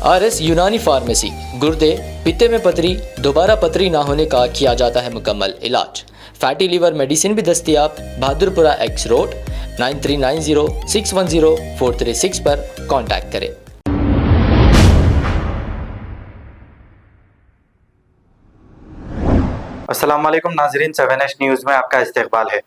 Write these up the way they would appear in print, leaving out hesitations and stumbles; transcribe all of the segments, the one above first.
RS यूनानी pharmacy, गुर्दे, पित्ते में पथरी, दोबारा पथरी ना होने का किया जाता है मुकम्मल इलाज। फैटी लीवर मेडिसिन भी दस्तियाब। बहादुरपुरा X रोड 9390610436 पर कांटेक्ट करें। अस्सलाम वालेकुम नाजरीन, 7H न्यूज़ में आपका इस्तकबाल है।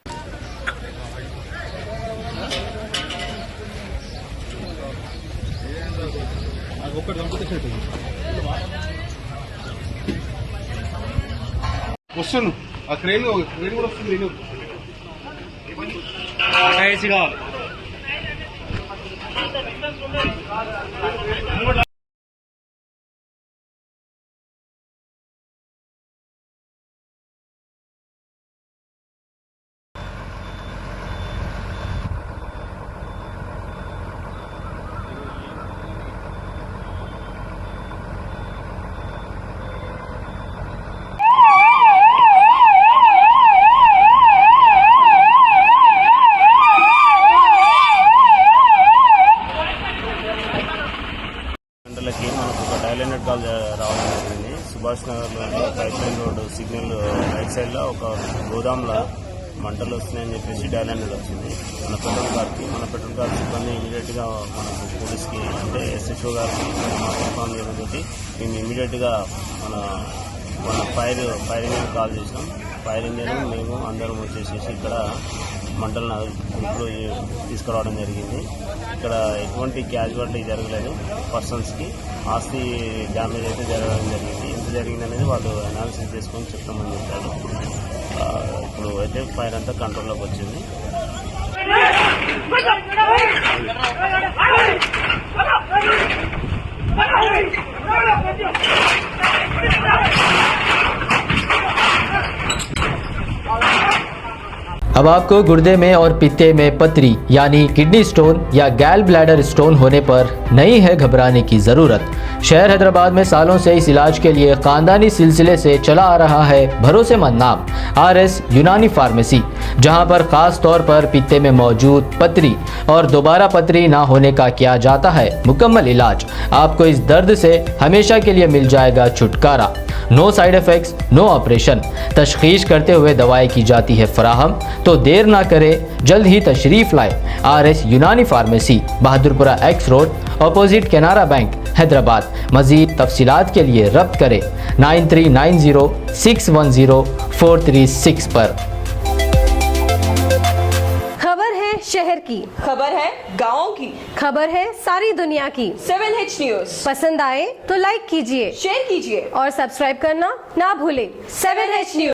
వస్తాను ఆ క్రెయిన్ కూడా వస్తుంది నేను గంటలకి మనకు ఒక డైలెంట్ కాల్ రావడం జరిగింది. సుభాష్ నగర్లో pipe line road signal right సైడ్లో ఒక గోదాంలో మంటలు వస్తున్నాయని చెప్పేసి డైలెంట్ వచ్చింది మన పెట్రోల్ కార్ సిబ్బంది ఇమీడియట్గా మనకు పోలీస్కి అంటే SHO గారికి ఇన్ఫార్మ్ చేయడంతో మేము ఇమీడియట్గా మన ఫైర్ ఇంజిన్ కాల్ చేసినాం. ఫైర్ ఇంజిన్ మేము అందరం వచ్చేసేసి ఇక్కడ మంటలను గ్రూప్లో తీసుకురావడం జరిగింది. ఇక్కడ ఎటువంటి క్యాజువాలిటీ జరగలేదు. పర్సన్స్కి ఆస్తి డ్యామేజ్ అయితే జరగడం జరిగింది. ఎంత జరిగింది అనేది వాళ్ళు అనాలిసిస్ చేసుకొని చెప్తామని చెప్పారు. ఇప్పుడు అయితే ఫైర్ అంతా కంట్రోల్లోకి వచ్చింది. अब आपको गुर्दे में और पित्ते में पथरी यानी किडनी स्टोन या गैल ब्लैडर स्टोन होने पर नहीं है घबराने की ज़रूरत। शहर हैदराबाद में सालों से इस इलाज के लिए ख़ानदानी सिलसिले से चला आ रहा है भरोसेमंद नाम RS यूनानी फार्मेसी, जहां पर ख़ास तौर पर पित्ते में मौजूद पथरी और दोबारा पथरी ना होने का किया जाता है मुकम्मल इलाज। आपको इस दर्द से हमेशा के लिए मिल जाएगा छुटकारा। No side effects, no operation. तशखीस करते हुए दवाएं की जाती है फराहम। तो देर ना करें, जल्द ही तशरीफ लाए। RS यूनानी pharmacy, Bahadurpura X road, opposite Canara bank, Hyderabad. मज़ीद तफसीलात के लिए रब्त करें 9390610436 पर। खबर है शहर की, खबर है गाँव की, खबर है सारी दुनिया की। 7H न्यूज़ पसंद आए तो लाइक कीजिए, शेयर कीजिए और सब्सक्राइब करना ना भूलें। 7H news.